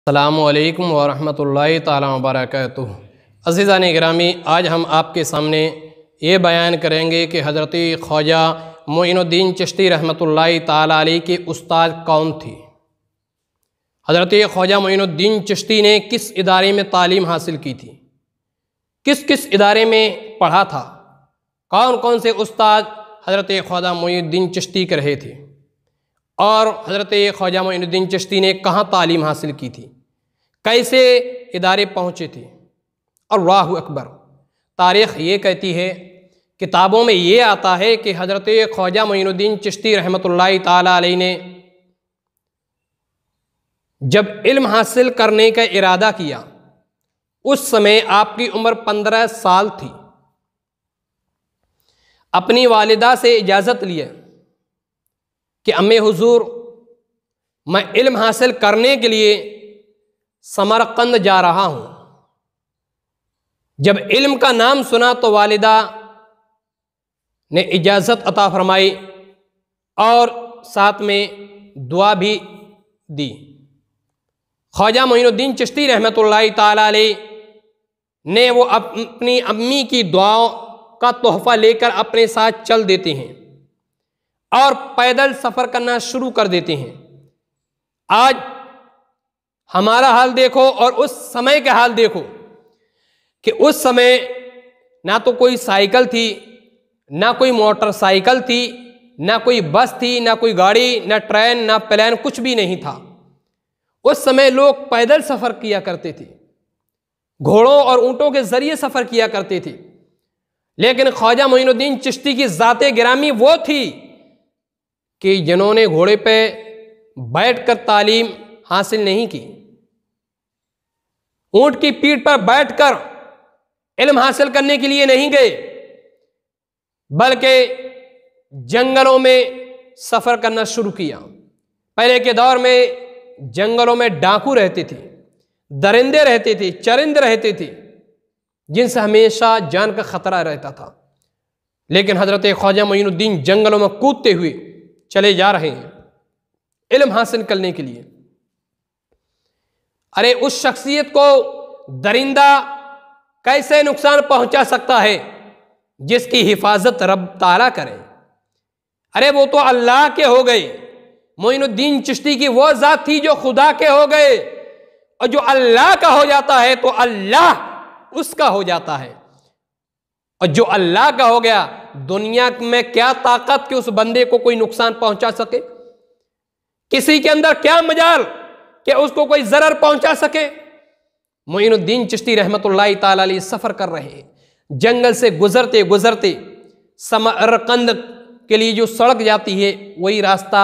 अस्सलामुअलैकुम वरहमतुल्लाहि ताला वबरकातुहू। अज़ीज़ान गिरामी, आज हम आपके सामने ये बयान करेंगे कि हज़रत ख्वाजा मोइनुद्दीन चिश्ती रहमतुल्लाहि ताला अलैह के उस्ताद कौन थे। हज़रत ख्वाजा मोइनुद्दीन चिश्ती ने किस इदारे में तालीम हासिल की थी, किस किस इदारे में पढ़ा था, कौन कौन से उस्ताद हज़रत ख्वाजा मोइनुद्दीन चिश्ती के रहे थे और हज़रत ख्वाजा मोइनुद्दीन चिश्ती ने कहाँ तालीम हासिल की थी, कैसे इदारे पहुँचे थे। अल्लाहु अकबर। तारीख़ ये कहती है, किताबों में ये आता है कि हज़रत ख्वाजा मोइनुद्दीन चिश्ती रहमतुल्लाहि ताला अलैह ने जब इल्म हासिल करने का इरादा किया, उस समय आपकी उम्र 15 साल थी। अपनी वालिदा से इजाज़त लिया कि अम्मे हुजूर, मैं इल्म हासिल करने के लिए समरकंद जा रहा हूँ। जब इल्म का नाम सुना तो वालिदा ने इजाज़त अता फरमाई और साथ में दुआ भी दी। ख्वाजा मोइनुद्दीन चिश्ती रहमतुल्लाहि ताला अलैह ने वो अपनी अम्मी की दुआओं का तोहफ़ा लेकर अपने साथ चल देते हैं और पैदल सफ़र करना शुरू कर देते हैं। आज हमारा हाल देखो और उस समय का हाल देखो कि उस समय ना तो कोई साइकिल थी, ना कोई मोटरसाइकिल थी, ना कोई बस थी, ना कोई गाड़ी, ना ट्रेन, ना प्लेन, कुछ भी नहीं था। उस समय लोग पैदल सफ़र किया करते थे, घोड़ों और ऊँटों के ज़रिए सफ़र किया करते थे। लेकिन ख्वाजा मोइनुद्दीन चिश्ती की ज़ाते गिरामी वो थी कि जिन्होंने घोड़े पे बैठकर तालीम हासिल नहीं की, ऊँट की पीठ पर बैठकर इल्म हासिल करने के लिए नहीं गए, बल्कि जंगलों में सफ़र करना शुरू किया। पहले के दौर में जंगलों में डाकू रहते थे, दरिंदे रहते थे, चरिंदे रहते थे, जिनसे हमेशा जान का ख़तरा रहता था। लेकिन हज़रत ख्वाजा मोइनुद्दीन जंगलों में कूदते हुए चले जा रहे हैं इल्म हासिल करने के लिए। अरे उस शख्सियत को दरिंदा कैसे नुकसान पहुंचा सकता है जिसकी हिफाजत रब ताला करे। अरे वो तो अल्लाह के हो गए। मोइनुद्दीन चिश्ती की वो ज़ात थी जो खुदा के हो गए, और जो अल्लाह का हो जाता है तो अल्लाह उसका हो जाता है, और जो अल्लाह का हो गया, दुनिया में क्या ताकत कि उस बंदे को कोई नुकसान पहुंचा सके, किसी के अंदर क्या मजाल कि उसको कोई जरर पहुंचा सके। मोइनुद्दीन चिश्ती रहमतुल्लाहि ताला अलैह सफ़र कर रहे हैं, जंगल से गुजरते गुजरते समरकंद के लिए जो सड़क जाती है वही रास्ता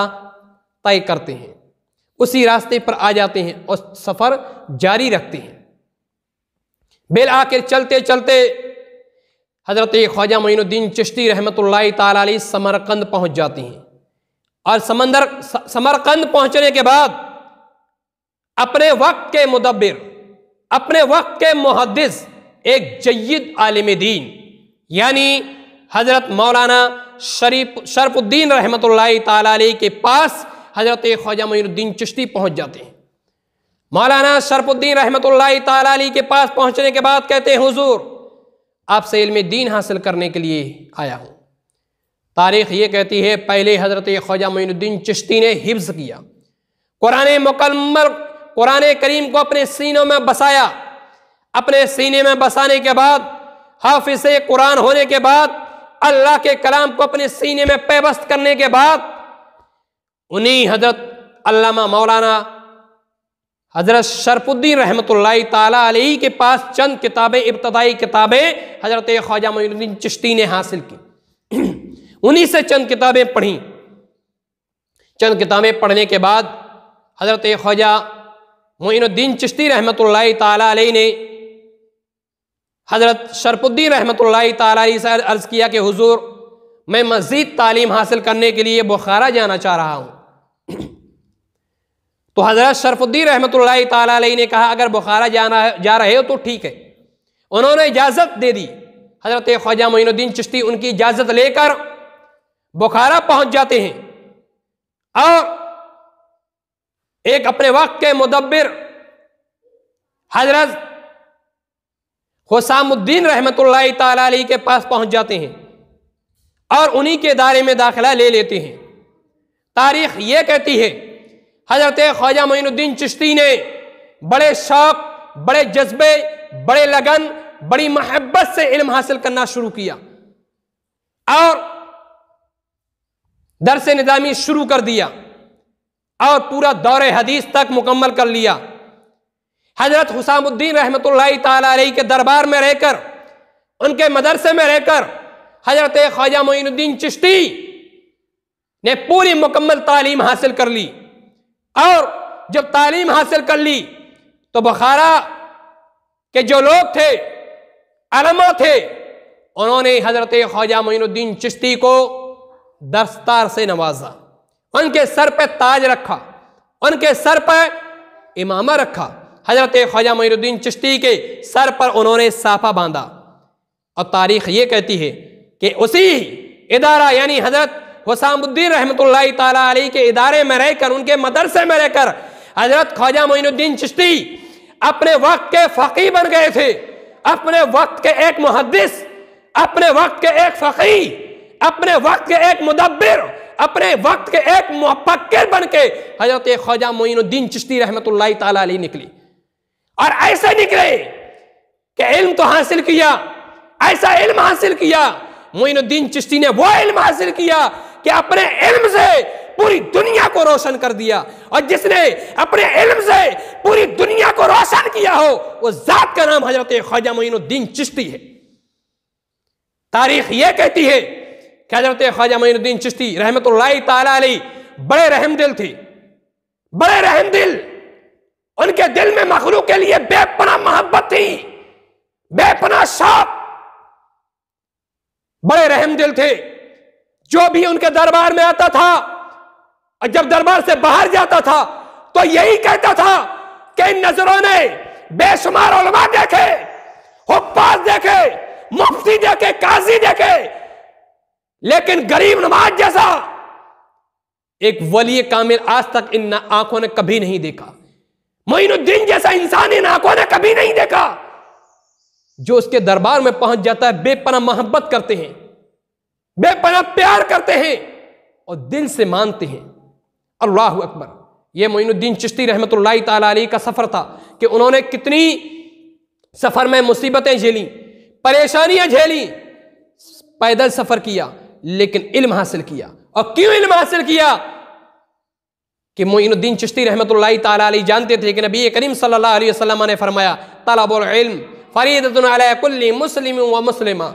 तय करते हैं, उसी रास्ते पर आ जाते हैं और सफ़र जारी रखते हैं। बेल आखिर चलते चलते हज़रत ख्वाजा मोइनुद्दीन चिश्ती रहमतुल्लाहि ताला अलैह समरकंद पहुँच जाती हैं, और समरकंद पहुँचने के बाद अपने वक्त के मुदब्बिर, अपने वक्त के मुहद्दिस, एक जय्यद आलिम दीन यानी हज़रत मौलाना शरफुद्दीन रहमतुल्लाहि ताला अलैह के पास हज़रत ख्वाजा मोइनुद्दीन चिश्ती पहुँच जाते हैं। मौलाना शरफुद्दीन रहमतुल्लाहि ताला अलैह के पास पहुँचने के बाद कहते हैं, हुजूर, आपसे इल्म दीन हासिल करने के लिए आया हूँ। तारीख़ ये कहती है, पहले हज़रत ख्वाजा मोइनुद्दीन चिश्ती ने हिफ्ज़ किया, कुरान करीम को अपने सीनों में बसाया। अपने सीने में बसाने के बाद, हाफिज़ कुरान होने के बाद, अल्लाह के कलाम को अपने सीने में पैबस्त करने के बाद, उन्हीं हज़रत अल्लामा मौलाना हज़रत शरफुद्दीन रहमतुल्लाहि ताला अलैह के पास चंद किताबें, इब्तदाई किताबें हज़रत ख्वाजा मोइनुद्दीन चिश्ती ने हासिल की। उन्हीं से चंद किताबें पढ़ी। चंद किताबें पढ़ने के बाद हज़रत ख्वाजा मोइनुद्दीन चिश्ती रहमतुल्लाहि ताला अलैह ने हज़रत शरफुद्दीन रहमतुल्लाहि ताला अलैह से अर्ज़ किया कि हुजूर, मैं मज़ीद तालीम हासिल करने के लिए बुखारा जाना चाह रहा हूँ। तो हज़रत शरफुद्दीन रहमतुल्लाहि ताला अलैह ने कहा, अगर बुखारा जा रहे हो तो ठीक है। उन्होंने इजाज़त दे दी। हज़रत ख्वाजा मोइनुद्दीन चिश्ती उनकी इजाज़त लेकर बुखारा पहुँच जाते हैं और एक अपने वक्त के मुदब्बिर हजरत हुसामुद्दीन रहमतुल्लाहि ताला अलैहि के पास पहुंच जाते हैं और उन्हीं के दायरे में दाखिला ले लेते हैं। तारीख ये कहती है हजरत ख्वाजा मोइनुद्दीन चिश्ती ने बड़े शौक, बड़े जज्बे, बड़े लगन, बड़ी मोहब्बत से इल्म हासिल करना शुरू किया और दर्स निज़ामी शुरू कर दिया और पूरा दौरे हदीस तक मुकम्मल कर लिया। हजरत हुसामुद्दीन रहमतुल्लाहि ताला अलैहि के दरबार में रहकर, उनके मदरसे में रहकर हजरत ख्वाजा मोइनुद्दीन चिश्ती ने पूरी मुकम्मल तालीम हासिल कर ली और जब तालीम हासिल कर ली तो बुखारा के जो लोग थे, अलमा थे, उन्होंने हजरत ख्वाजा मोइनुद्दीन चिश्ती को दस्तार से नवाजा, उनके सर पर ताज रखा, उनके सर पर इमामा रखा। हजरत ख्वाजा मोइनुद्दीन चिश्ती के सर पर उन्होंने साफा बांधा और तारीख ये कहती है कि उसी इदारा यानी हजरत हुसामुद्दीन रहमतुल्लाहि ताला अलैहि के इदारे में रहकर, उनके मदरसे में रहकर हजरत ख्वाजा मोइनुद्दीन चिश्ती अपने वक्त के फकीह बन गए थे, अपने वक्त के एक मुहद्दिस, अपने वक्त के एक फकीह, अपने वक्त के एक मुदब्बिर, अपने वक्त के एक मुफक्किर बन के हजरत ख्वाजा मोइनुद्दीन चिश्ती रहमतुल्लाहि ताला अलैहि निकली। और ऐसे निकले कि इल्म तो हासिल किया, ऐसा इल्म हासिल किया, मोइनुद्दीन चिश्ती ने वो इल्म हासिल किया कि अपने इल्म से पूरी दुनिया को रोशन कर दिया। और जिसने अपने इल्म से पूरी दुनिया को रोशन किया हो, वो जात का नाम हजरत ख्वाजा मोइनुद्दीन चिश्ती है। तारीख ये कहती है कि हजरत ख्वाजा मोइनुद्दीन चिश्ती रहमतुल्लाहि ताला अलैहि बड़े रहमदिल थे, बड़े रहमदिल। उनके दिल में मखलूक के लिए बेपनाह मोहब्बत थी, बेपनाह शौक, बड़े रहमदिल थे। जो भी उनके दरबार में आता था और जब दरबार से बाहर जाता था तो यही कहता था कि इन नजरों ने बेशुमार उलमा देखे, हुफ्फाज देखे, मुफ्ती देखे, काजी देखे, लेकिन गरीब नवाज जैसा एक वली कामिल आज तक इन आंखों ने कभी नहीं देखा। मोइनुद्दीन जैसा इंसान इन आंखों ने कभी नहीं देखा। जो उसके दरबार में पहुंच जाता है, बेपनाह मोहब्बत करते हैं, बेपनाह प्यार करते हैं और दिल से मानते हैं। अल्लाहु अकबर। यह मोइनुद्दीन चिश्ती रहमतुल्लाहि ताला अलैहि का सफर था कि उन्होंने कितनी सफर में मुसीबतें झेली, परेशानियां झेली, पैदल सफर किया, लेकिन इल्म हासिल किया। और क्यों इल्म हासिल किया कि मोइनुद्दीन चिश्ती रहमतुल्लाहि ताला अलैहि जानते थे कि नबी करीम सल्लल्लाहु अलैहि वसल्लम ने फरमाया, तलबुल इल्म फरीदतुन अला कुल्ली मुस्लिम व मुस्लिमा,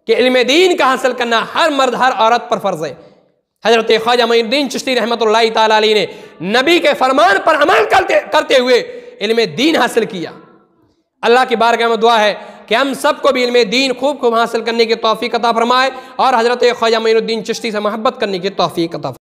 कि इल्म दीन का हासिल करना हर मर्द हर औरत पर फर्ज है। हजरत ख्वाजा मोइनुद्दीन चिश्ती रहमतुल्लाहि ताला अलैहि ने नबी के फरमान पर अमल करते हुए इल्म दीन हासिल किया। अल्लाह की बारगाह में दुआ है कि हम सबको भी इल्म दीन खूब हासिल करने की तौफीक अता फरमाए और हजरत ख्वाजा मोइनुद्दीन चिश्ती से मोहब्बत करने की तौफीक अता फरमाए।